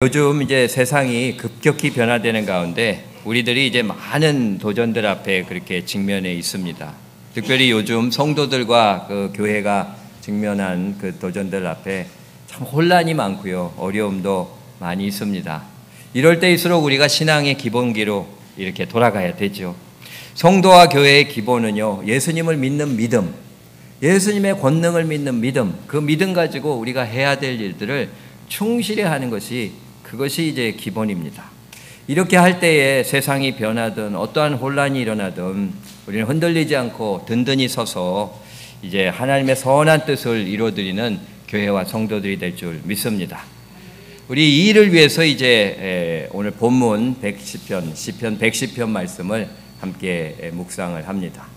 요즘 이제 세상이 급격히 변화되는 가운데 우리들이 이제 많은 도전들 앞에 그렇게 직면해 있습니다. 특별히 요즘 성도들과 그 교회가 직면한 그 도전들 앞에 참 혼란이 많고요. 어려움도 많이 있습니다. 이럴 때일수록 우리가 신앙의 기본기로 이렇게 돌아가야 되죠. 성도와 교회의 기본은요, 예수님을 믿는 믿음, 예수님의 권능을 믿는 믿음, 그 믿음 가지고 우리가 해야 될 일들을 충실히 하는 것이 그것이 이제 기본입니다. 이렇게 할 때에 세상이 변하든 어떠한 혼란이 일어나든 우리는 흔들리지 않고 든든히 서서 이제 하나님의 선한 뜻을 이루어드리는 교회와 성도들이 될 줄 믿습니다. 우리 이 일을 위해서 이제 오늘 본문 110편, 시편 110편 말씀을 함께 묵상을 합니다.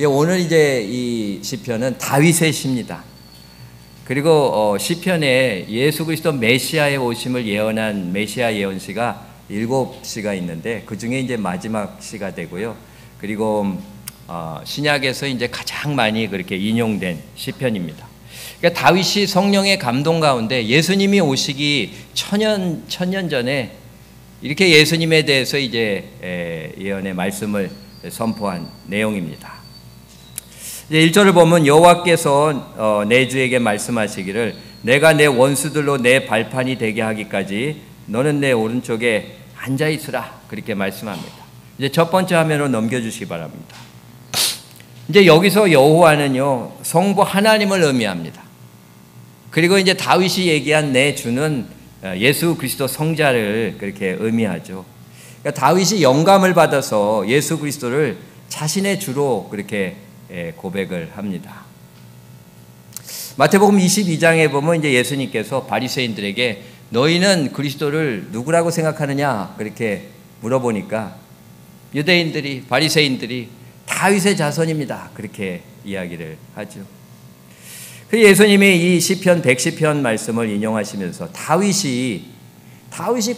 오늘 이제 이 시편은 다윗의 시입니다. 그리고 시편에 예수 그리스도 메시아의 오심을 예언한 메시아 예언시가 7시가 있는데 그 중에 이제 마지막 시가 되고요. 그리고 신약에서 이제 가장 많이 그렇게 인용된 시편입니다. 그러니까 다윗이 성령의 감동 가운데 예수님이 오시기 천년 전에 이렇게 예수님에 대해서 이제 예언의 말씀을 선포한 내용입니다. 이제 1절을 보면 여호와께서 내 주에게 말씀하시기를 내가 내 원수들로 내 발판이 되게 하기까지 너는 내 오른쪽에 앉아 있으라 그렇게 말씀합니다. 이제 첫 번째 화면으로 넘겨주시기 바랍니다. 이제 여기서 여호와는요 성부 하나님을 의미합니다. 그리고 이제 다윗이 얘기한 내 주는 예수 그리스도 성자를 그렇게 의미하죠. 그러니까 다윗이 영감을 받아서 예수 그리스도를 자신의 주로 그렇게 고백을 합니다. 마태복음 22장에 보면 이제 예수님께서 바리새인들에게 너희는 그리스도를 누구라고 생각하느냐 그렇게 물어보니까 유대인들이 바리새인들이 다윗의 자손입니다 그렇게 이야기를 하죠. 그 예수님이 이 시편 110편 말씀을 인용하시면서 다윗이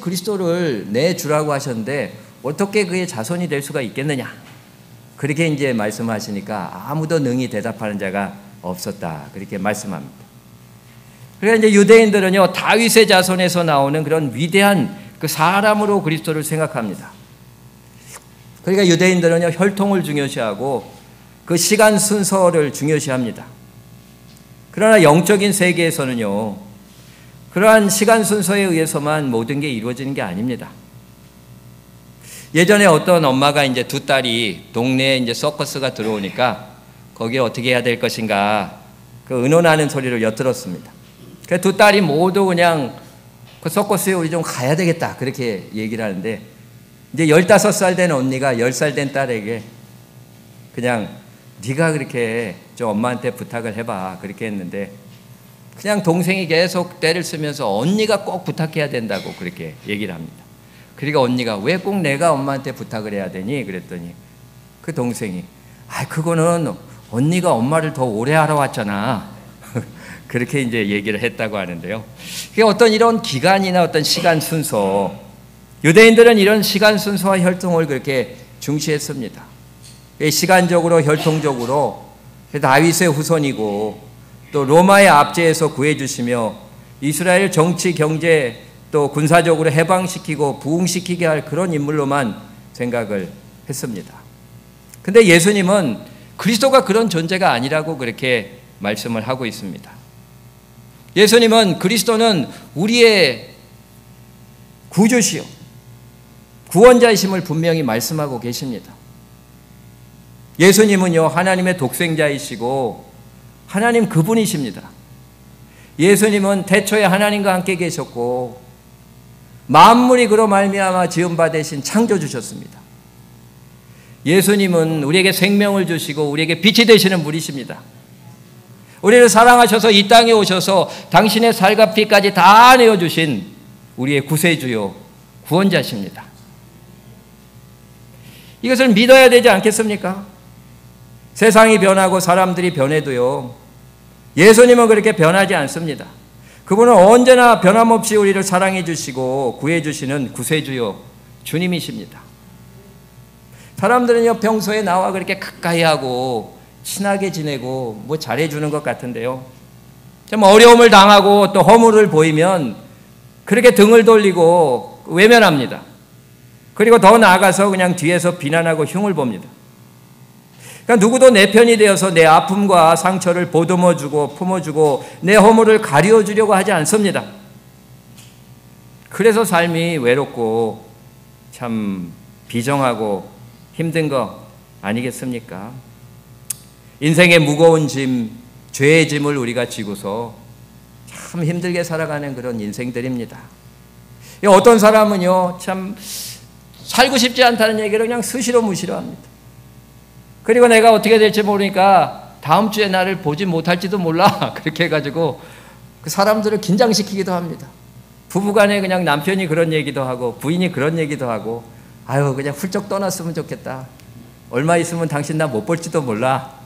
그리스도를 내 주라고 하셨는데 어떻게 그의 자손이 될 수가 있겠느냐 그렇게 이제 말씀하시니까 아무도 능히 대답하는 자가 없었다. 그렇게 말씀합니다. 그러니까 이제 유대인들은요, 다윗의 자손에서 나오는 그런 위대한 그 사람으로 그리스도를 생각합니다. 그러니까 유대인들은요, 혈통을 중요시하고 그 시간 순서를 중요시합니다. 그러나 영적인 세계에서는요, 그러한 시간 순서에 의해서만 모든 게 이루어지는 게 아닙니다. 예전에 어떤 엄마가 이제 두 딸이 동네에 이제 서커스가 들어오니까 거기에 어떻게 해야 될 것인가 그 의논하는 소리를 엿들었습니다. 그 두 딸이 모두 그냥 그 서커스에 우리 좀 가야 되겠다 그렇게 얘기를 하는데 이제 15살 된 언니가 10살 된 딸에게 그냥 네가 그렇게 좀 엄마한테 부탁을 해봐 그렇게 했는데 그냥 동생이 계속 때를 쓰면서 언니가 꼭 부탁해야 된다고 그렇게 얘기를 합니다. 그러니까 언니가 왜 꼭 내가 엄마한테 부탁을 해야 되니? 그랬더니 그 동생이 그거는 언니가 엄마를 더 오래 알아왔잖아. 그렇게 이제 얘기를 했다고 하는데요. 그게 어떤 이런 기간이나 어떤 시간 순서, 유대인들은 이런 시간 순서와 혈통을 그렇게 중시했습니다. 시간적으로 혈통적으로 다윗의 후손이고 또 로마의 압제에서 구해주시며 이스라엘 정치 경제 또 군사적으로 해방시키고 부흥시키게 할 그런 인물로만 생각을 했습니다. 근데 예수님은 그리스도가 그런 존재가 아니라고 그렇게 말씀을 하고 있습니다. 예수님은 그리스도는 우리의 구주시요 구원자이심을 분명히 말씀하고 계십니다. 예수님은요 하나님의 독생자이시고 하나님 그분이십니다. 예수님은 태초에 하나님과 함께 계셨고 만물이 그로 말미암아 지은 바 되신 창조주셨습니다. 예수님은 우리에게 생명을 주시고 우리에게 빛이 되시는 분이십니다. 우리를 사랑하셔서 이 땅에 오셔서 당신의 살과 피까지 다 내어주신 우리의 구세주요 구원자십니다. 이것을 믿어야 되지 않겠습니까? 세상이 변하고 사람들이 변해도요 예수님은 그렇게 변하지 않습니다. 그분은 언제나 변함없이 우리를 사랑해 주시고 구해 주시는 구세주요 주님이십니다. 사람들은요 평소에 나와 그렇게 가까이 하고 친하게 지내고 뭐 잘해 주는 것 같은데요 좀 어려움을 당하고 또 허물을 보이면 그렇게 등을 돌리고 외면합니다. 그리고 더 나아가서 그냥 뒤에서 비난하고 흉을 봅니다. 그러니까 누구도 내 편이 되어서 내 아픔과 상처를 보듬어주고 품어주고 내 허물을 가려주려고 하지 않습니다. 그래서 삶이 외롭고 참 비정하고 힘든 거 아니겠습니까? 인생의 무거운 짐, 죄의 짐을 우리가 지고서 참 힘들게 살아가는 그런 인생들입니다. 어떤 사람은요, 참 살고 싶지 않다는 얘기를 그냥 수시로 무시로 합니다. 그리고 내가 어떻게 될지 모르니까 다음 주에 나를 보지 못할지도 몰라. 그렇게 해가지고 그 사람들을 긴장시키기도 합니다. 부부간에 그냥 남편이 그런 얘기도 하고 부인이 그런 얘기도 하고, 아유 그냥 훌쩍 떠났으면 좋겠다. 얼마 있으면 당신 나 못 볼지도 몰라.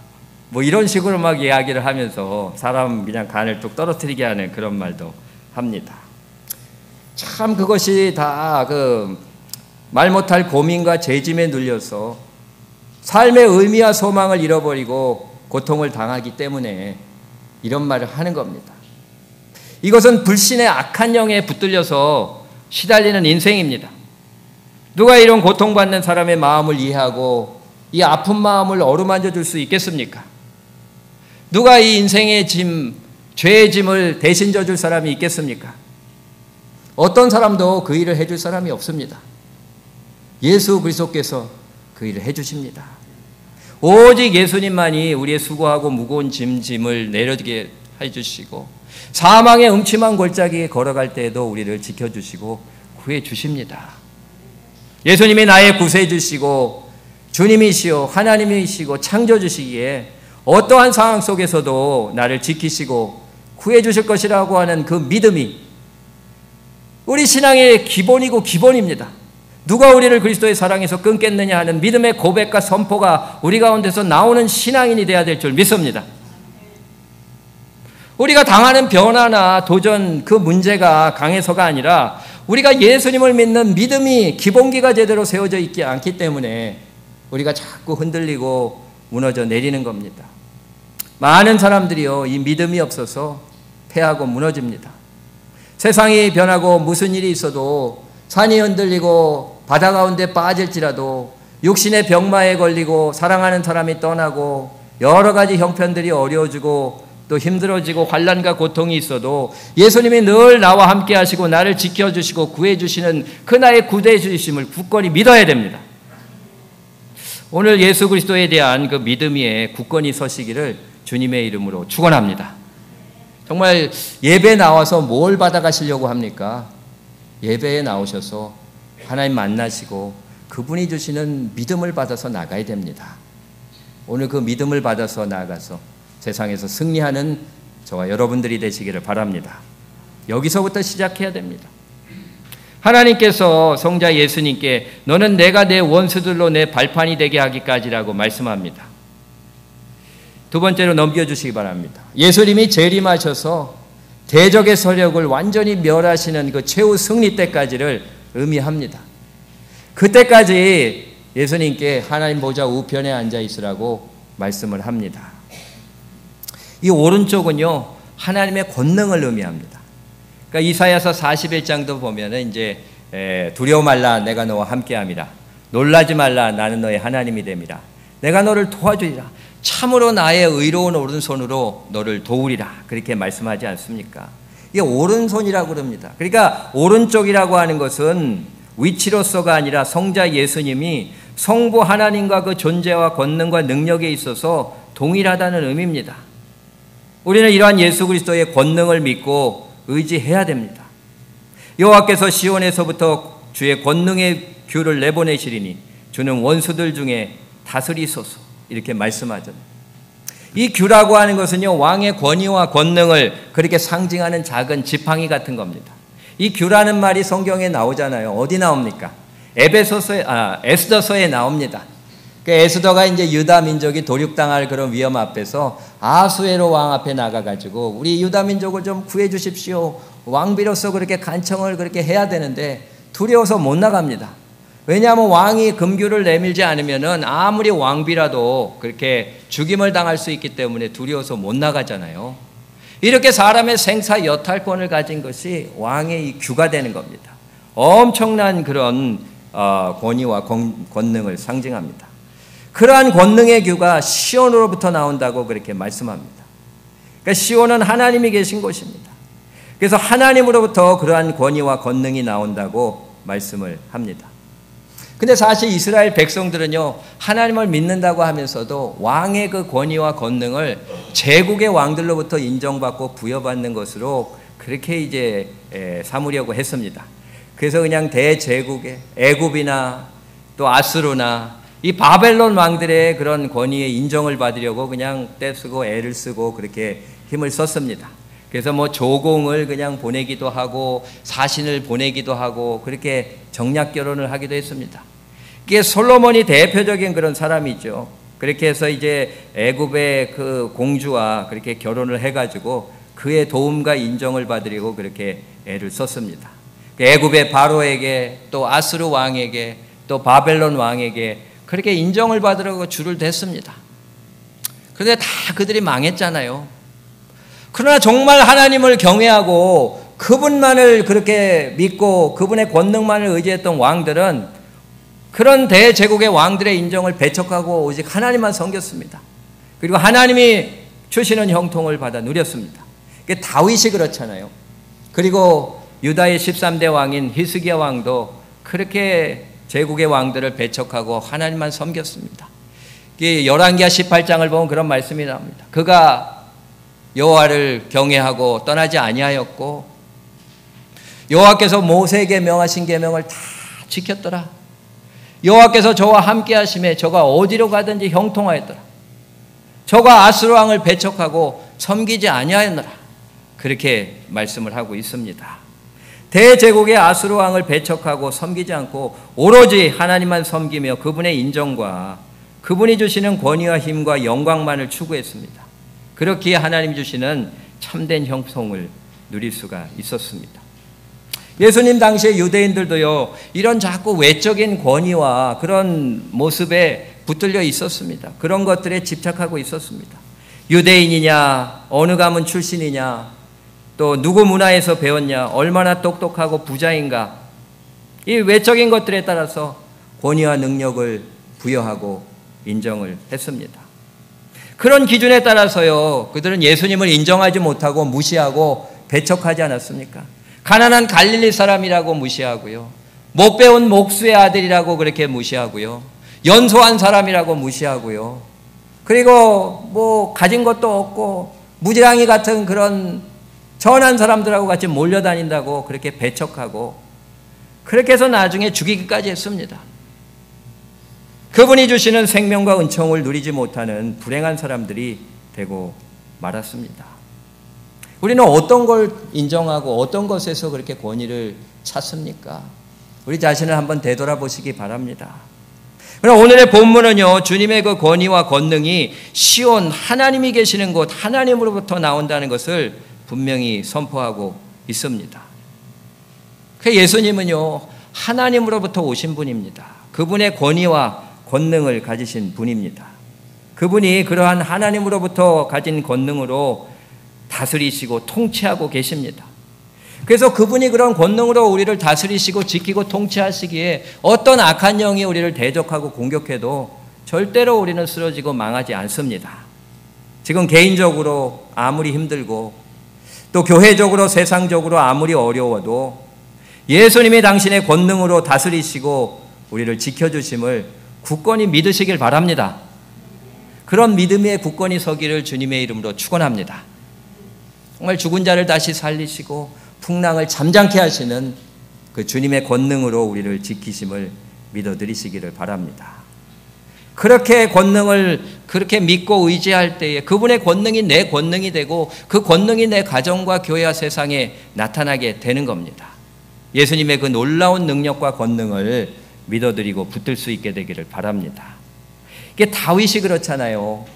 뭐 이런 식으로 막 이야기를 하면서 사람 그냥 간을 뚝 떨어뜨리게 하는 그런 말도 합니다. 참 그것이 다 그 말 못할 고민과 죄짐에 눌려서 삶의 의미와 소망을 잃어버리고 고통을 당하기 때문에 이런 말을 하는 겁니다. 이것은 불신의 악한 영에 붙들려서 시달리는 인생입니다. 누가 이런 고통받는 사람의 마음을 이해하고 이 아픈 마음을 어루만져 줄 수 있겠습니까? 누가 이 인생의 짐, 죄의 짐을 대신 져줄 사람이 있겠습니까? 어떤 사람도 그 일을 해줄 사람이 없습니다. 예수 그리스도께서 그 일을 해주십니다. 오직 예수님만이 우리의 수고하고 무거운 짐을 내려지게 해주시고 사망의 음침한 골짜기에 걸어갈 때에도 우리를 지켜주시고 구해주십니다. 예수님이 나의 구세주시고 주님이시오 하나님이시고 창조주시기에 어떠한 상황 속에서도 나를 지키시고 구해주실 것이라고 하는 그 믿음이 우리 신앙의 기본이고 기본입니다. 누가 우리를 그리스도의 사랑에서 끊겠느냐 하는 믿음의 고백과 선포가 우리 가운데서 나오는 신앙인이 되어야 될 줄 믿습니다. 우리가 당하는 변화나 도전 그 문제가 강해서가 아니라 우리가 예수님을 믿는 믿음이 기본기가 제대로 세워져 있지 않기 때문에 우리가 자꾸 흔들리고 무너져 내리는 겁니다. 많은 사람들이요, 이 믿음이 없어서 패하고 무너집니다. 세상이 변하고 무슨 일이 있어도 산이 흔들리고 바다 가운데 빠질지라도 육신의 병마에 걸리고 사랑하는 사람이 떠나고 여러 가지 형편들이 어려워지고 또 힘들어지고 환난과 고통이 있어도 예수님이 늘 나와 함께 하시고 나를 지켜주시고 구해주시는 그 나의 구대주심을 굳건히 믿어야 됩니다. 오늘 예수 그리스도에 대한 그 믿음 위에 굳건히 서시기를 주님의 이름으로 축원합니다. 정말 예배 나와서 뭘 받아가시려고 합니까? 예배에 나오셔서 하나님 만나시고 그분이 주시는 믿음을 받아서 나가야 됩니다. 오늘 그 믿음을 받아서 나가서 세상에서 승리하는 저와 여러분들이 되시기를 바랍니다. 여기서부터 시작해야 됩니다. 하나님께서 성자 예수님께 너는 내가 내 원수들로 내 발판이 되게 하기까지라고 말씀합니다. 두 번째로 넘겨주시기 바랍니다. 예수님이 재림하셔서 대적의 세력을 완전히 멸하시는 그 최후 승리 때까지를 의미합니다. 그때까지 예수님께 하나님 보좌 우편에 앉아 있으라고 말씀을 합니다. 이 오른쪽은요, 하나님의 권능을 의미합니다. 그러니까 이사야서 41장도 보면은 이제 두려워 말라 내가 너와 함께함이라 놀라지 말라 나는 너의 하나님이 됨이라 내가 너를 도와주리라 참으로 나의 의로운 오른손으로 너를 도우리라 그렇게 말씀하지 않습니까? 이게 오른손이라고 그럽니다. 그러니까 오른쪽이라고 하는 것은 위치로서가 아니라 성자 예수님이 성부 하나님과 그 존재와 권능과 능력에 있어서 동일하다는 의미입니다. 우리는 이러한 예수 그리스도의 권능을 믿고 의지해야 됩니다. 여호와께서 시온에서부터 주의 권능의 규를 내보내시리니 주는 원수들 중에 다스리소서 이렇게 말씀하잖아요. 이 규라고 하는 것은요, 왕의 권위와 권능을 그렇게 상징하는 작은 지팡이 같은 겁니다. 이 규라는 말이 성경에 나오잖아요. 어디 나옵니까? 에스더서에 나옵니다. 에스더가 이제 유다 민족이 도륙당할 그런 위험 앞에서 아수에로 왕 앞에 나가가지고 우리 유다 민족을 좀 구해 주십시오. 왕비로서 그렇게 간청을 그렇게 해야 되는데 두려워서 못 나갑니다. 왜냐하면 왕이 금규를 내밀지 않으면은 아무리 왕비라도 그렇게 죽임을 당할 수 있기 때문에 두려워서 못 나가잖아요. 이렇게 사람의 생사 여탈권을 가진 것이 왕의 이 규가 되는 겁니다. 엄청난 그런 권위와 권능을 상징합니다. 그러한 권능의 규가 시온으로부터 나온다고 그렇게 말씀합니다. 그러니까 시온은 하나님이 계신 곳입니다. 그래서 하나님으로부터 그러한 권위와 권능이 나온다고 말씀을 합니다. 근데 사실 이스라엘 백성들은요, 하나님을 믿는다고 하면서도 왕의 그 권위와 권능을 제국의 왕들로부터 인정받고 부여받는 것으로 그렇게 이제 삼으려고 했습니다. 그래서 그냥 대제국의 애굽이나 또 아수르나 이 바벨론 왕들의 그런 권위에 인정을 받으려고 그냥 떼쓰고 애를 쓰고 그렇게 힘을 썼습니다. 그래서 뭐 조공을 그냥 보내기도 하고 사신을 보내기도 하고 그렇게 정략 결혼을 하기도 했습니다. 이게 솔로몬이 대표적인 그런 사람이죠. 그렇게 해서 이제 애굽의 그 공주와 그렇게 결혼을 해가지고 그의 도움과 인정을 받으려고 그렇게 애를 썼습니다. 애굽의 바로에게 또 아수르 왕에게 또 바벨론 왕에게 그렇게 인정을 받으려고 줄을 댔습니다. 그런데 다 그들이 망했잖아요. 그러나 정말 하나님을 경외하고 그분만을 그렇게 믿고 그분의 권능만을 의지했던 왕들은 그런 대제국의 왕들의 인정을 배척하고 오직 하나님만 섬겼습니다. 그리고 하나님이 주시는 형통을 받아 누렸습니다. 다윗이 그렇잖아요. 그리고 유다의 13대 왕인 히스기야 왕도 그렇게 제국의 왕들을 배척하고 하나님만 섬겼습니다. 열왕기하 18장을 보면 그런 말씀이 나옵니다. 그가 여호와를 경외하고 떠나지 아니하였고 여호와께서 모세에게 명하신 계명을 다 지켰더라. 여호와께서 저와 함께 하심에 저가 어디로 가든지 형통하였더라. 저가 아수르 왕을 배척하고 섬기지 아니하였노라. 그렇게 말씀을 하고 있습니다. 대제국의 아수르 왕을 배척하고 섬기지 않고 오로지 하나님만 섬기며 그분의 인정과 그분이 주시는 권위와 힘과 영광만을 추구했습니다. 그렇기에 하나님 주시는 참된 형통을 누릴 수가 있었습니다. 예수님 당시에 유대인들도요, 이런 자꾸 외적인 권위와 그런 모습에 붙들려 있었습니다. 그런 것들에 집착하고 있었습니다. 유대인이냐, 어느 가문 출신이냐, 또 누구 문화에서 배웠냐, 얼마나 똑똑하고 부자인가, 이 외적인 것들에 따라서 권위와 능력을 부여하고 인정을 했습니다. 그런 기준에 따라서요, 그들은 예수님을 인정하지 못하고 무시하고 배척하지 않았습니까? 가난한 갈릴리 사람이라고 무시하고요, 못 배운 목수의 아들이라고 그렇게 무시하고요, 연소한 사람이라고 무시하고요, 그리고 뭐 가진 것도 없고 무지랑이 같은 그런 전한 사람들하고 같이 몰려다닌다고 그렇게 배척하고 그렇게 해서 나중에 죽이기까지 했습니다. 그분이 주시는 생명과 은총을 누리지 못하는 불행한 사람들이 되고 말았습니다. 우리는 어떤 걸 인정하고 어떤 것에서 그렇게 권위를 찾습니까? 우리 자신을 한번 되돌아보시기 바랍니다. 그럼 오늘의 본문은요, 주님의 그 권위와 권능이 시온 하나님이 계시는 곳 하나님으로부터 나온다는 것을 분명히 선포하고 있습니다. 그 예수님은요, 하나님으로부터 오신 분입니다. 그분의 권위와 권능을 가지신 분입니다. 그분이 그러한 하나님으로부터 가진 권능으로 다스리시고 통치하고 계십니다. 그래서 그분이 그런 권능으로 우리를 다스리시고 지키고 통치하시기에 어떤 악한 영이 우리를 대적하고 공격해도 절대로 우리는 쓰러지고 망하지 않습니다. 지금 개인적으로 아무리 힘들고 또 교회적으로 세상적으로 아무리 어려워도 예수님이 당신의 권능으로 다스리시고 우리를 지켜주심을 굳건히 믿으시길 바랍니다. 그런 믿음의 굳건히 서기를 주님의 이름으로 축원합니다. 정말 죽은 자를 다시 살리시고 풍랑을 잠잠케 하시는 그 주님의 권능으로 우리를 지키심을 믿어드리시기를 바랍니다. 그렇게 권능을 그렇게 믿고 의지할 때에 그분의 권능이 내 권능이 되고 그 권능이 내 가정과 교회와 세상에 나타나게 되는 겁니다. 예수님의 그 놀라운 능력과 권능을 믿어드리고 붙들 수 있게 되기를 바랍니다. 이게 다윗이 그렇잖아요.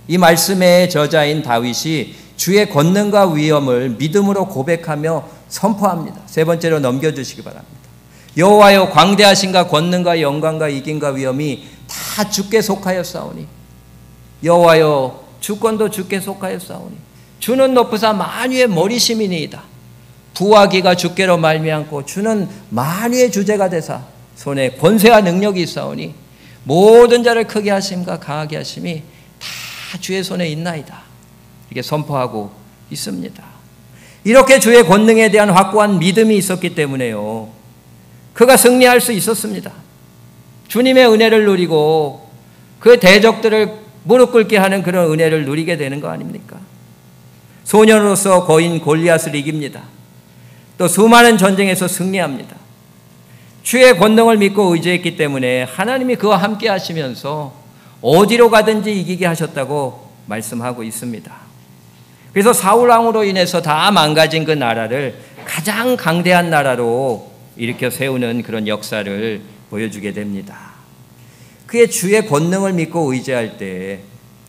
이 말씀의 저자인 다윗이 주의 권능과 위엄을 믿음으로 고백하며 선포합니다. 세 번째로 넘겨주시기 바랍니다. 여호와여, 광대하신가 권능과 영광과 이김과 위엄이 다 주께 속하였사오니, 여호와여, 주권도 주께 속하였사오니, 주는 높으사 만유의 머리심이니이다. 부하기가 주께로 말미암고 주는 만유의 주제가 되사 손에 권세와 능력이 있사오니 모든 자를 크게 하심과 강하게 하심이 다 주의 손에 있나이다. 이렇게 선포하고 있습니다. 이렇게 주의 권능에 대한 확고한 믿음이 있었기 때문에요, 그가 승리할 수 있었습니다. 주님의 은혜를 누리고 그 대적들을 무릎 꿇게 하는 그런 은혜를 누리게 되는 거 아닙니까? 소년으로서 거인 골리앗을 이깁니다. 또 수많은 전쟁에서 승리합니다. 주의 권능을 믿고 의지했기 때문에 하나님이 그와 함께 하시면서 어디로 가든지 이기게 하셨다고 말씀하고 있습니다. 그래서 사울 왕으로 인해서 다 망가진 그 나라를 가장 강대한 나라로 일으켜 세우는 그런 역사를 보여주게 됩니다. 그의 주의 권능을 믿고 의지할 때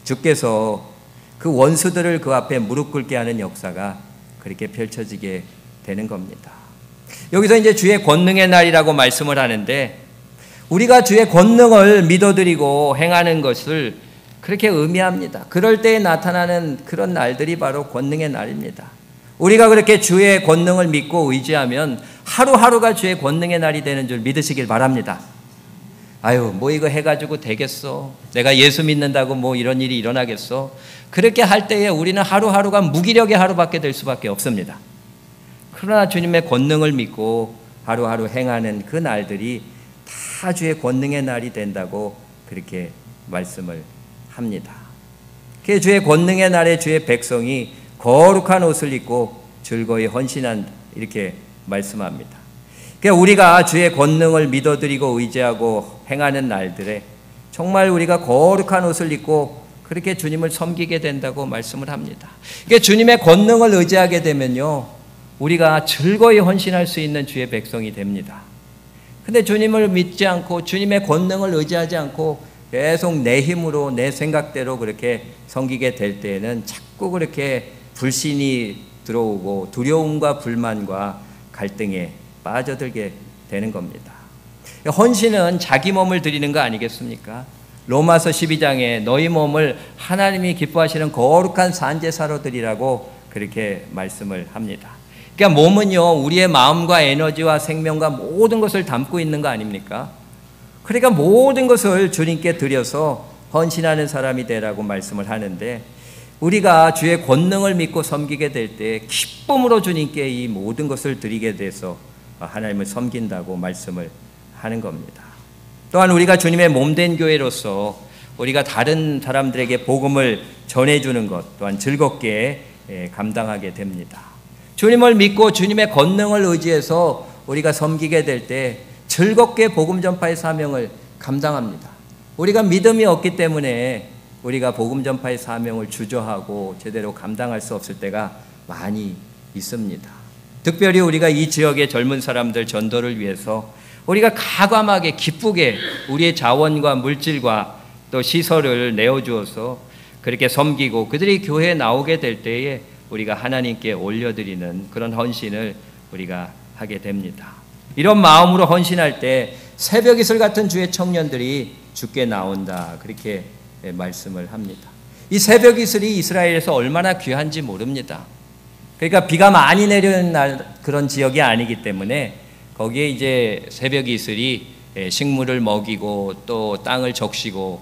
주께서 그 원수들을 그 앞에 무릎 꿇게 하는 역사가 그렇게 펼쳐지게 되는 겁니다. 여기서 이제 주의 권능의 날이라고 말씀을 하는데, 우리가 주의 권능을 믿어드리고 행하는 것을 그렇게 의미합니다. 그럴 때에 나타나는 그런 날들이 바로 권능의 날입니다. 우리가 그렇게 주의 권능을 믿고 의지하면 하루하루가 주의 권능의 날이 되는 줄 믿으시길 바랍니다. 아유, 뭐 이거 해가지고 되겠어? 내가 예수 믿는다고 뭐 이런 일이 일어나겠어? 그렇게 할 때에 우리는 하루하루가 무기력의 하루밖에 될 수밖에 없습니다. 그러나 주님의 권능을 믿고 하루하루 행하는 그 날들이 다 주의 권능의 날이 된다고 그렇게 말씀을 합니다. 그 주의 권능의 날에 주의 백성이 거룩한 옷을 입고 즐거이 헌신한다, 이렇게 말씀합니다. 그러니까 우리가 주의 권능을 믿어드리고 의지하고 행하는 날들에 정말 우리가 거룩한 옷을 입고 그렇게 주님을 섬기게 된다고 말씀을 합니다. 그러니까 주님의 권능을 의지하게 되면요, 우리가 즐거이 헌신할 수 있는 주의 백성이 됩니다. 근데 주님을 믿지 않고 주님의 권능을 의지하지 않고 계속 내 힘으로 내 생각대로 그렇게 섬기게 될 때에는 자꾸 그렇게 불신이 들어오고 두려움과 불만과 갈등에 빠져들게 되는 겁니다. 헌신은 자기 몸을 드리는 거 아니겠습니까? 로마서 12장에 너희 몸을 하나님이 기뻐하시는 거룩한 산제사로 드리라고 그렇게 말씀을 합니다. 그러니까 몸은요, 우리의 마음과 에너지와 생명과 모든 것을 담고 있는 거 아닙니까? 그러니까 모든 것을 주님께 드려서 헌신하는 사람이 되라고 말씀을 하는데, 우리가 주의 권능을 믿고 섬기게 될 때 기쁨으로 주님께 이 모든 것을 드리게 돼서 하나님을 섬긴다고 말씀을 하는 겁니다. 또한 우리가 주님의 몸된 교회로서 우리가 다른 사람들에게 복음을 전해주는 것 또한 즐겁게 감당하게 됩니다. 주님을 믿고 주님의 권능을 의지해서 우리가 섬기게 될 때 즐겁게 복음 전파의 사명을 감당합니다. 우리가 믿음이 없기 때문에 우리가 복음 전파의 사명을 주저하고 제대로 감당할 수 없을 때가 많이 있습니다. 특별히 우리가 이 지역의 젊은 사람들 전도를 위해서 우리가 가감하게 기쁘게 우리의 자원과 물질과 또 시설을 내어주어서 그렇게 섬기고 그들이 교회에 나오게 될 때에 우리가 하나님께 올려드리는 그런 헌신을 우리가 하게 됩니다. 이런 마음으로 헌신할 때 새벽 이슬 같은 주의 청년들이 주께 나온다, 그렇게 말씀을 합니다. 이 새벽 이슬이 이스라엘에서 얼마나 귀한지 모릅니다. 그러니까 비가 많이 내리는 그런 지역이 아니기 때문에 거기에 이제 새벽 이슬이 식물을 먹이고 또 땅을 적시고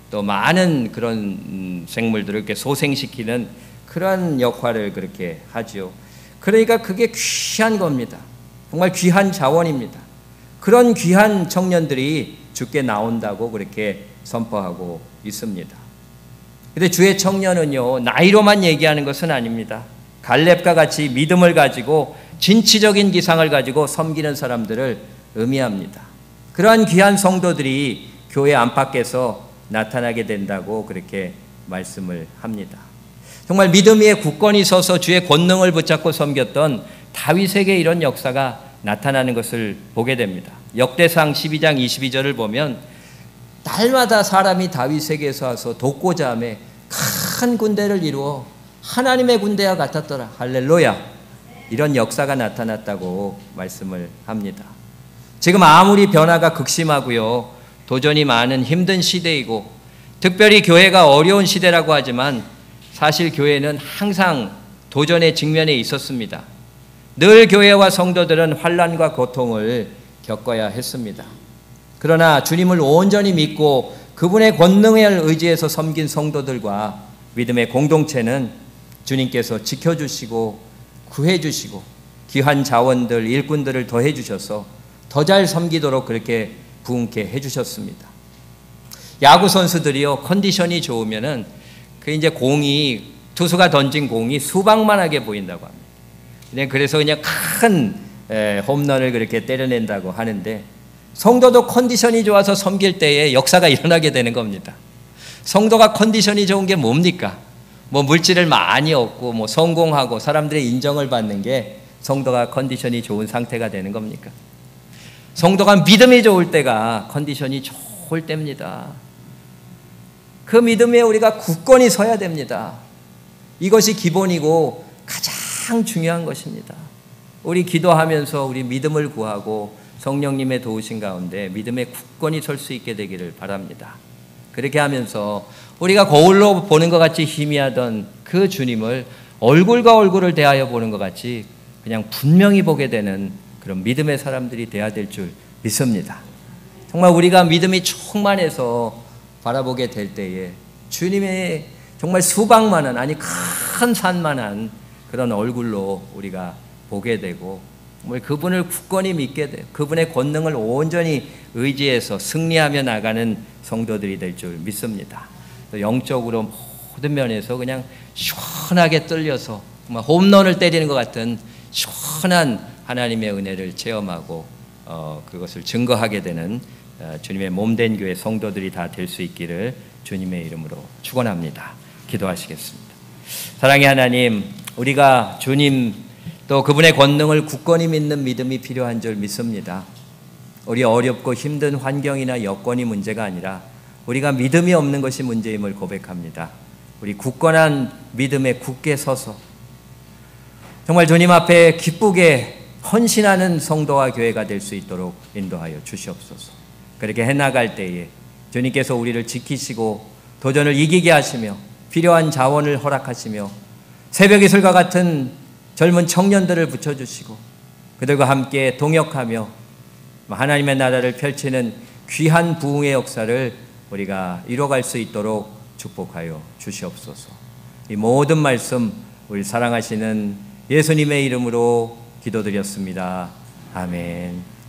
또 많은 그런 생물들을 이렇게 소생시키는 그런 역할을 그렇게 하죠. 그러니까 그게 귀한 겁니다. 정말 귀한 자원입니다. 그런 귀한 청년들이 주께 나온다고 그렇게 선포하고 있습니다. 근데 주의 청년은요, 나이로만 얘기하는 것은 아닙니다. 갈렙과 같이 믿음을 가지고 진취적인 기상을 가지고 섬기는 사람들을 의미합니다. 그러한 귀한 성도들이 교회 안팎에서 나타나게 된다고 그렇게 말씀을 합니다. 정말 믿음 위에 굳건히 서서 주의 권능을 붙잡고 섬겼던 다윗에게 이런 역사가 나타나는 것을 보게 됩니다. 역대상 12장 22절을 보면 날마다 사람이 다윗에게서 와서 돕고자 하며 큰 군대를 이루어 하나님의 군대와 같았더라. 할렐루야. 이런 역사가 나타났다고 말씀을 합니다. 지금 아무리 변화가 극심하고요, 도전이 많은 힘든 시대이고 특별히 교회가 어려운 시대라고 하지만 사실 교회는 항상 도전의 직면에 있었습니다. 늘 교회와 성도들은 환난과 고통을 겪어야 했습니다. 그러나 주님을 온전히 믿고 그분의 권능에 의지해서 섬긴 성도들과 믿음의 공동체는 주님께서 지켜주시고 구해주시고 귀한 자원들, 일꾼들을 더해주셔서 더 잘 섬기도록 그렇게 부흥케 해주셨습니다. 야구 선수들이요, 컨디션이 좋으면은 이제 투수가 던진 공이 수박만하게 보인다고 합니다. 그래서 그냥 큰 홈런을 그렇게 때려낸다고 하는데, 성도도 컨디션이 좋아서 섬길 때에 역사가 일어나게 되는 겁니다. 성도가 컨디션이 좋은 게 뭡니까? 물질을 많이 얻고 성공하고 사람들의 인정을 받는 게 성도가 컨디션이 좋은 상태가 되는 겁니까? 성도가 믿음이 좋을 때가 컨디션이 좋을 때입니다. 그 믿음에 우리가 굳건히 서야 됩니다. 이것이 기본이고 가장 중요한 것입니다. 우리 기도하면서 우리 믿음을 구하고 성령님의 도우신 가운데 믿음에 굳건히 설 수 있게 되기를 바랍니다. 그렇게 하면서 우리가 거울로 보는 것 같이 희미하던 그 주님을 얼굴과 얼굴을 대하여 보는 것 같이 그냥 분명히 보게 되는 그런 믿음의 사람들이 되어야 될 줄 믿습니다. 정말 우리가 믿음이 충만해서 바라보게 될 때에 주님의 정말 수박만한, 아니 큰 산만한 그런 얼굴로 우리가 보게 되고 그분을 굳건히 믿게 돼요. 그분의 권능을 온전히 의지해서 승리하며 나가는 성도들이 될 줄 믿습니다. 또 영적으로 모든 면에서 그냥 시원하게 뚫려서 정말 홈런을 때리는 것 같은 시원한 하나님의 은혜를 체험하고 그것을 증거하게 되는 주님의 몸된 교회 성도들이 다 될 수 있기를 주님의 이름으로 축원합니다. 기도하시겠습니다. 사랑의 하나님, 우리가 주님 또 그분의 권능을 굳건히 믿는 믿음이 필요한 줄 믿습니다. 우리 어렵고 힘든 환경이나 여건이 문제가 아니라 우리가 믿음이 없는 것이 문제임을 고백합니다. 우리 굳건한 믿음에 굳게 서서 정말 주님 앞에 기쁘게 헌신하는 성도와 교회가 될 수 있도록 인도하여 주시옵소서. 그렇게 해나갈 때에 주님께서 우리를 지키시고 도전을 이기게 하시며 필요한 자원을 허락하시며 새벽 이슬과 같은 젊은 청년들을 붙여주시고 그들과 함께 동역하며 하나님의 나라를 펼치는 귀한 부흥의 역사를 우리가 이뤄갈 수 있도록 축복하여 주시옵소서. 이 모든 말씀 우리 사랑하시는 예수님의 이름으로 기도드렸습니다. 아멘.